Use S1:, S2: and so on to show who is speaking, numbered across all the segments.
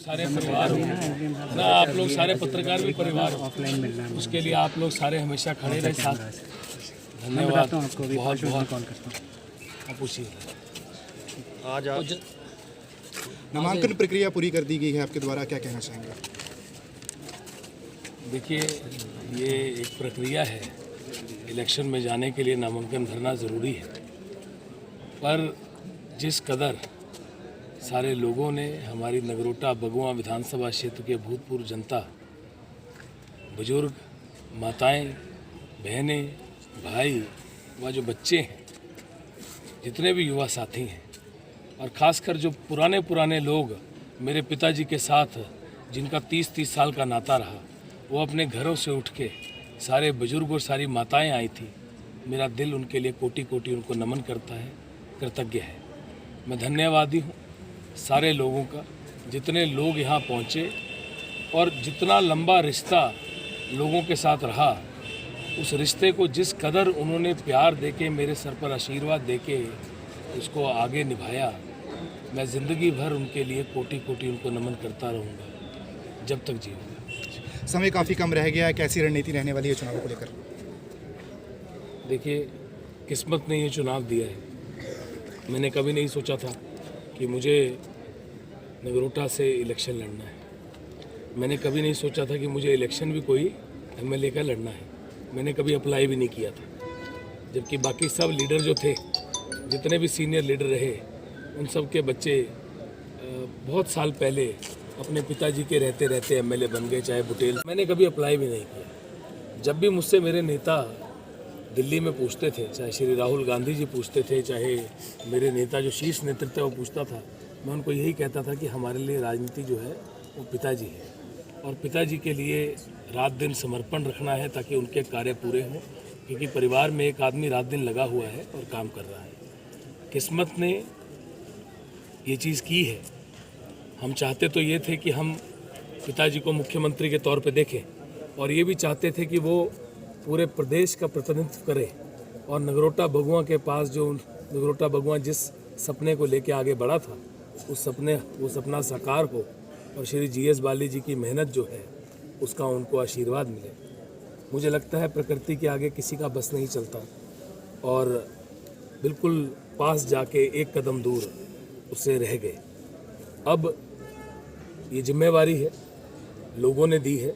S1: सारे परिवार हो ना, आप लोग सारे पत्रकार भी परिवार हो, उसके लिए आप लोग सारे हमेशा खड़े रहे साथ। धन्यवाद बहुत बहुत। आप पूछिए।
S2: आज नामांकन प्रक्रिया पूरी कर दी गई है, आपके द्वारा क्या कहना चाहेंगे?
S1: देखिए, ये एक प्रक्रिया है। इलेक्शन में जाने के लिए नामांकन भरना ज़रूरी है, पर जिस कदर सारे लोगों ने, हमारी नगरोटा बगुआ विधानसभा क्षेत्र के भूतपूर्व जनता, बुजुर्ग, माताएं, बहनें, भाई व जो बच्चे हैं, जितने भी युवा साथी हैं, और ख़ासकर जो पुराने लोग मेरे पिताजी के साथ जिनका 30 साल का नाता रहा, वो अपने घरों से उठ के सारे बुजुर्ग और सारी माताएं आई थी। मेरा दिल उनके लिए कोटि कोटि उनको नमन करता है, कृतज्ञ है। मैं धन्यवादी हूँ सारे लोगों का, जितने लोग यहाँ पहुँचे और जितना लंबा रिश्ता लोगों के साथ रहा, उस रिश्ते को जिस कदर उन्होंने प्यार देके, मेरे सर पर आशीर्वाद देके उसको आगे निभाया, मैं ज़िंदगी भर उनके लिए कोटि कोटि उनको नमन करता रहूँगा जब तक जीऊँगा।
S2: समय काफ़ी कम रह गया है, कैसी रणनीति रहने वाली है चुनाव को लेकर?
S1: देखिए, किस्मत ने ये चुनाव दिया है। मैंने कभी नहीं सोचा था कि मुझे नगरोटा से इलेक्शन लड़ना है। मैंने कभी नहीं सोचा था कि मुझे इलेक्शन भी कोई एमएलए का लड़ना है। मैंने कभी अप्लाई भी नहीं किया था, जबकि बाकी सब लीडर जो थे, जितने भी सीनियर लीडर रहे, उन सब के बच्चे बहुत साल पहले अपने पिताजी के रहते रहते एमएलए बन गए, चाहे बुटेल। मैंने कभी अप्लाई भी नहीं किया। जब भी मुझसे मेरे नेता दिल्ली में पूछते थे, चाहे श्री राहुल गांधी जी पूछते थे, चाहे मेरे नेता जो शीर्ष नेतृत्व है वो पूछता था, मैं उनको यही कहता था कि हमारे लिए राजनीति जो है वो पिताजी है, और पिताजी के लिए रात दिन समर्पण रखना है ताकि उनके कार्य पूरे हों, क्योंकि परिवार में एक आदमी रात दिन लगा हुआ है और काम कर रहा है। किस्मत ने ये चीज़ की है। हम चाहते तो ये थे कि हम पिताजी को मुख्यमंत्री के तौर पे देखें, और ये भी चाहते थे कि वो पूरे प्रदेश का प्रतिनिधित्व करे, और नगरोटा बगुआ के पास जो नगरोटा बगुआ जिस सपने को लेके आगे बढ़ा था, वो सपना साकार हो, और श्री जीएस बाली जी की मेहनत जो है उसका उनको आशीर्वाद मिले। मुझे लगता है प्रकृति के आगे किसी का बस नहीं चलता, और बिल्कुल पास जाके एक कदम दूर उससे रह गए। अब ये जिम्मेवारी है, लोगों ने दी है,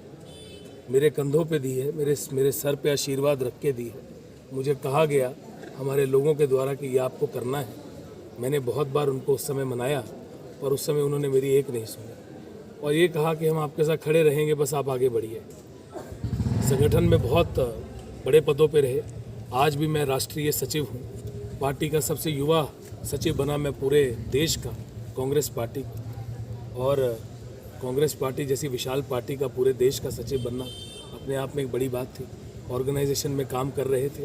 S1: मेरे कंधों पे दी है, मेरे सर पे आशीर्वाद रख के दी है। मुझे कहा गया हमारे लोगों के द्वारा कि ये आपको करना है। मैंने बहुत बार उनको उस समय मनाया, और उस समय उन्होंने मेरी एक नहीं सुनी, और ये कहा कि हम आपके साथ खड़े रहेंगे, बस आप आगे बढ़िए। संगठन में बहुत बड़े पदों पे रहे। आज भी मैं राष्ट्रीय सचिव हूँ, पार्टी का सबसे युवा सचिव बना मैं पूरे देश का, कांग्रेस पार्टी का। और कांग्रेस पार्टी जैसी विशाल पार्टी का पूरे देश का सचिव बनना अपने आप में एक बड़ी बात थी। ऑर्गेनाइजेशन में काम कर रहे थे।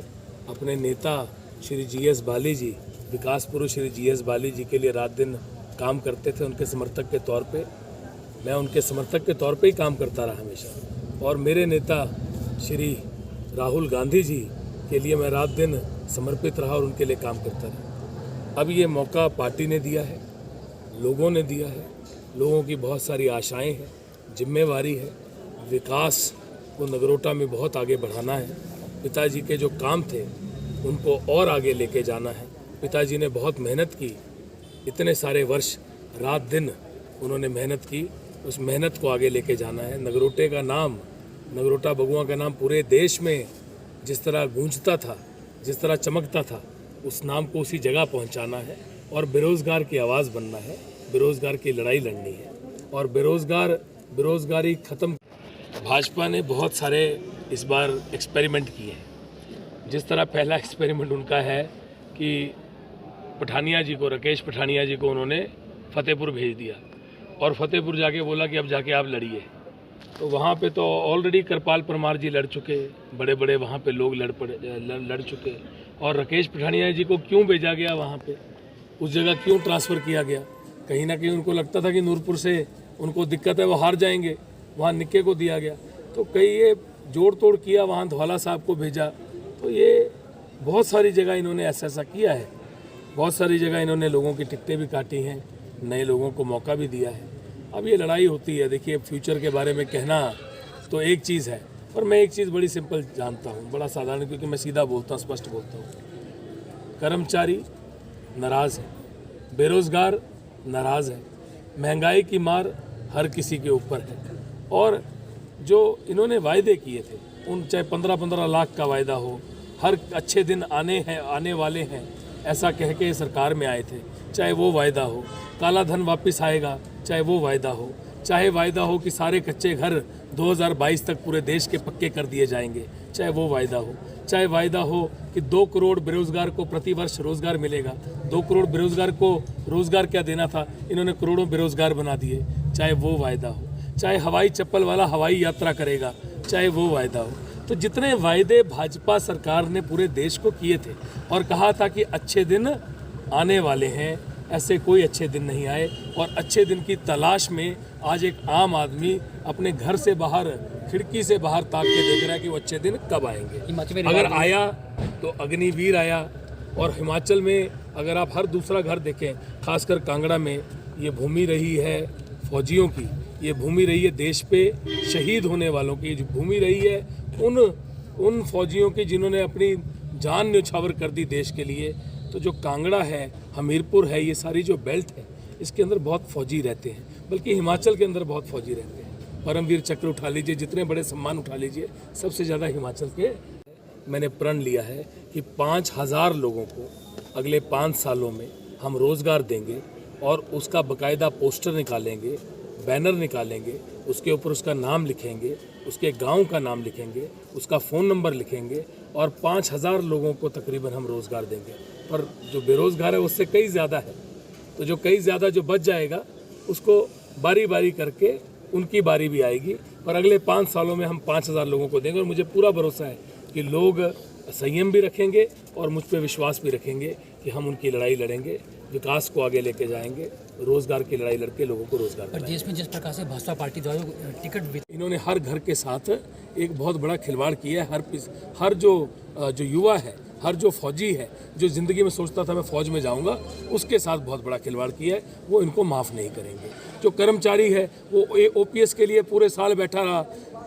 S1: अपने नेता श्री जीएस बाली जी, विकास पुरुष श्री जीएस बाली जी के लिए रात दिन काम करते थे। उनके समर्थक के तौर पे, मैं उनके समर्थक के तौर पे ही काम करता रहा हमेशा। और मेरे नेता श्री राहुल गांधी जी के लिए मैं रात दिन समर्पित रहा और उनके लिए काम करता रहा। अब ये मौका पार्टी ने दिया है, लोगों ने दिया है। लोगों की बहुत सारी आशाएं हैं, जिम्मेवारी है। विकास को नगरोटा में बहुत आगे बढ़ाना है। पिताजी के जो काम थे उनको और आगे लेके जाना है। पिताजी ने बहुत मेहनत की, इतने सारे वर्ष रात दिन उन्होंने मेहनत की, उस मेहनत को आगे लेके जाना है। नगरोटे का नाम, नगरोटा बगुआ का नाम पूरे देश में जिस तरह गूंजता था, जिस तरह चमकता था, उस नाम को उसी जगह पहुंचाना है। और बेरोज़गार की आवाज़ बनना है, बेरोज़गार की लड़ाई लड़नी है, और बेरोज़गारी ख़त्म। भाजपा ने बहुत सारे इस बार एक्सपेरिमेंट किए हैं। जिस तरह पहला एक्सपेरिमेंट उनका है कि पठानिया जी को, राकेश पठानिया जी को उन्होंने फतेहपुर भेज दिया, और फतेहपुर जाके बोला कि अब जाके आप लड़िए। तो वहाँ पे तो ऑलरेडी कृपाल परमार जी लड़ चुके, बड़े बड़े वहाँ पे लोग लड़ चुके। और राकेश पठानिया जी को क्यों भेजा गया वहाँ पे, उस जगह क्यों ट्रांसफ़र किया गया? कहीं ना कहीं उनको लगता था कि नूरपुर से उनको दिक्कत है, वो हार जाएंगे, वहाँ निक्के को दिया गया। तो कई ये जोड़ तोड़ किया, वहाँ धौला साहब को भेजा। तो ये बहुत सारी जगह इन्होंने ऐसा किया है। बहुत सारी जगह इन्होंने लोगों की टिकटें भी काटी हैं, नए लोगों को मौका भी दिया है। अब ये लड़ाई होती है। देखिए, फ्यूचर के बारे में कहना तो एक चीज़ है, पर मैं एक चीज़ बड़ी सिंपल जानता हूँ, बड़ा साधारण, क्योंकि मैं सीधा बोलता हूँ, स्पष्ट बोलता हूँ। कर्मचारी नाराज़ है, बेरोज़गार नाराज़ है, महंगाई की मार हर किसी के ऊपर है, और जो इन्होंने वायदे किए थे, उन चाहे 15-15 लाख का वायदा हो, हर अच्छे दिन आने वाले हैं ऐसा कह के सरकार में आए थे, चाहे वो वायदा हो, काला धन वापस आएगा, चाहे वो वायदा हो, चाहे वायदा हो कि सारे कच्चे घर 2022 तक पूरे देश के पक्के कर दिए जाएंगे, चाहे वो वायदा हो, चाहे वायदा हो कि 2 करोड़ बेरोजगार को प्रतिवर्ष रोजगार मिलेगा। 2 करोड़ बेरोजगार को रोजगार क्या देना था, इन्होंने करोड़ों बेरोजगार बना दिए, चाहे वो वायदा हो, चाहे हवाई चप्पल वाला हवाई यात्रा करेगा, चाहे वो वायदा हो। तो जितने वायदे भाजपा सरकार ने पूरे देश को किए थे और कहा था कि अच्छे दिन आने वाले हैं, ऐसे कोई अच्छे दिन नहीं आए, और अच्छे दिन की तलाश में आज एक आम आदमी अपने घर से बाहर, खिड़की से बाहर ताक के देख रहा है कि वो अच्छे दिन कब आएंगे। अगर आया तो अग्निवीर आया, और हिमाचल में अगर आप हर दूसरा घर देखें, खासकर कांगड़ा में, ये भूमि रही है फौजियों की, ये भूमि रही है देश पे शहीद होने वालों की, जो भूमि रही है उन फौजियों की जिन्होंने अपनी जान न्यौछावर कर दी देश के लिए। तो जो कांगड़ा है, हमीरपुर है, ये सारी जो बेल्ट है, इसके अंदर बहुत फौजी रहते हैं, बल्कि हिमाचल के अंदर बहुत फौजी रहते हैं। परमवीर चक्र उठा लीजिए, जितने बड़े सम्मान उठा लीजिए, सबसे ज़्यादा हिमाचल के। मैंने प्रण लिया है कि 5000 लोगों को अगले 5 सालों में हम रोज़गार देंगे, और उसका बाकायदा पोस्टर निकालेंगे, बैनर निकालेंगे, उसके ऊपर उसका नाम लिखेंगे, उसके गांव का नाम लिखेंगे, उसका फ़ोन नंबर लिखेंगे, और 5000 लोगों को तकरीबन हम रोज़गार देंगे। पर जो बेरोज़गार है उससे कई ज़्यादा है, तो जो कई ज़्यादा जो बच जाएगा उसको बारी बारी करके उनकी बारी भी आएगी। पर अगले 5 सालों में हम 5000 लोगों को देंगे, और मुझे पूरा भरोसा है कि लोग संयम भी रखेंगे और मुझ पर विश्वास भी रखेंगे कि हम उनकी लड़ाई लड़ेंगे, विकास को आगे लेके जाएंगे, रोजगार की लड़ाई लड़के लोगों को रोजगार
S3: पर देश में जिस प्रकार से भाजपा पार्टी द्वारा टिकट,
S1: इन्होंने हर घर के साथ एक बहुत बड़ा खिलवाड़ किया है। हर जो युवा है, हर जो फौजी है, जो ज़िंदगी में सोचता था मैं फ़ौज में जाऊंगा, उसके साथ बहुत बड़ा खिलवाड़ किया है, वो इनको माफ़ नहीं करेंगे। जो कर्मचारी है वो OPS के लिए पूरे साल बैठा रहा,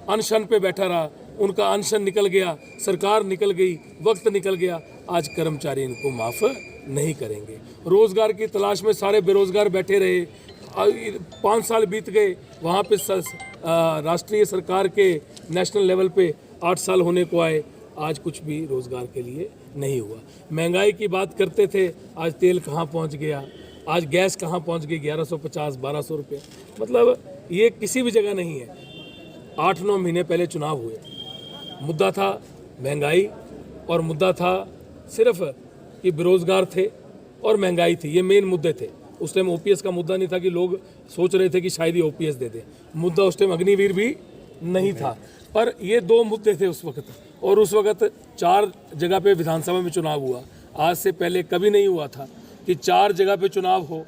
S1: अनशन पे बैठा रहा, उनका अनशन निकल गया, सरकार निकल गई, वक्त निकल गया, आज कर्मचारी इनको माफ़ नहीं करेंगे। रोज़गार की तलाश में सारे बेरोज़गार बैठे रहे, 5 साल बीत गए, वहाँ पे राष्ट्रीय सरकार के नेशनल लेवल पे 8 साल होने को आए, आज कुछ भी रोज़गार के लिए नहीं हुआ। महंगाई की बात करते थे, आज तेल कहाँ पहुँच गया, आज गैस कहाँ पहुँच गई, 1150-1200 रुपये। मतलब ये किसी भी जगह नहीं है। 8-9 महीने पहले चुनाव हुए, मुद्दा था महंगाई, और मुद्दा था सिर्फ कि बेरोज़गार थे और महंगाई थी, ये मेन मुद्दे थे। उस टाइम OPS का मुद्दा नहीं था कि लोग सोच रहे थे कि शायद ये OPS दे दे, मुद्दा उस टाइम अग्निवीर भी नहीं था। पर ये 2 मुद्दे थे उस वक्त, और उस वक्त 4 जगह पे विधानसभा में चुनाव हुआ। आज से पहले कभी नहीं हुआ था कि 4 जगह पे चुनाव हो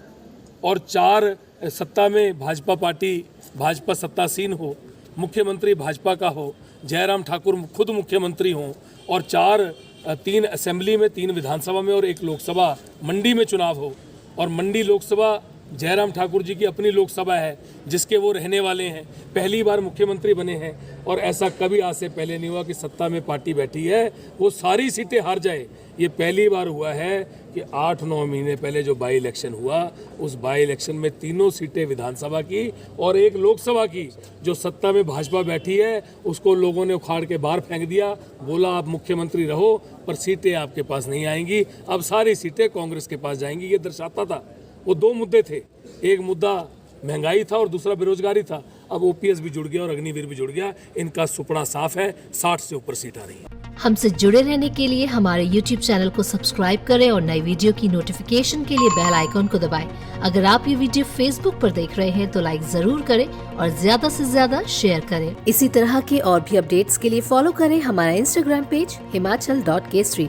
S1: और 4 सत्ता में भाजपा पार्टी, भाजपा सत्तासीन हो, मुख्यमंत्री भाजपा का हो, जयराम ठाकुर खुद मुख्यमंत्री हों, और 3 असेंबली में, 3 विधानसभा में और 1 लोकसभा मंडी में चुनाव हो। और मंडी लोकसभा जयराम ठाकुर जी की अपनी लोकसभा है, जिसके वो रहने वाले हैं, पहली बार मुख्यमंत्री बने हैं, और ऐसा कभी आज से पहले नहीं हुआ कि सत्ता में पार्टी बैठी है वो सारी सीटें हार जाए। ये पहली बार हुआ है कि 8-9 महीने पहले जो बाई इलेक्शन हुआ, उस बाई इलेक्शन में 3 सीटें विधानसभा की और 1 लोकसभा की जो सत्ता में भाजपा बैठी है, उसको लोगों ने उखाड़ के बाहर फेंक दिया। बोला आप मुख्यमंत्री रहो, पर सीटें आपके पास नहीं आएंगी, अब सारी सीटें कांग्रेस के पास जाएंगी। ये दर्शाता था। वो 2 मुद्दे थे, एक मुद्दा महंगाई था और दूसरा बेरोजगारी था। अब OPS भी जुड़ गया और अग्निवीर भी जुड़ गया। इनका सुपड़ा साफ है, 60 से ऊपर सीट आ रही है।
S4: हमसे जुड़े रहने के लिए हमारे YouTube चैनल को सब्सक्राइब करें और नई वीडियो की नोटिफिकेशन के लिए बेल आइकॉन को दबाएं। अगर आप ये वीडियो Facebook पर देख रहे हैं तो लाइक जरूर करें और ज्यादा से ज्यादा शेयर करें। इसी तरह के और भी अपडेट्स के लिए फॉलो करें हमारा Instagram पेज himachal.k3।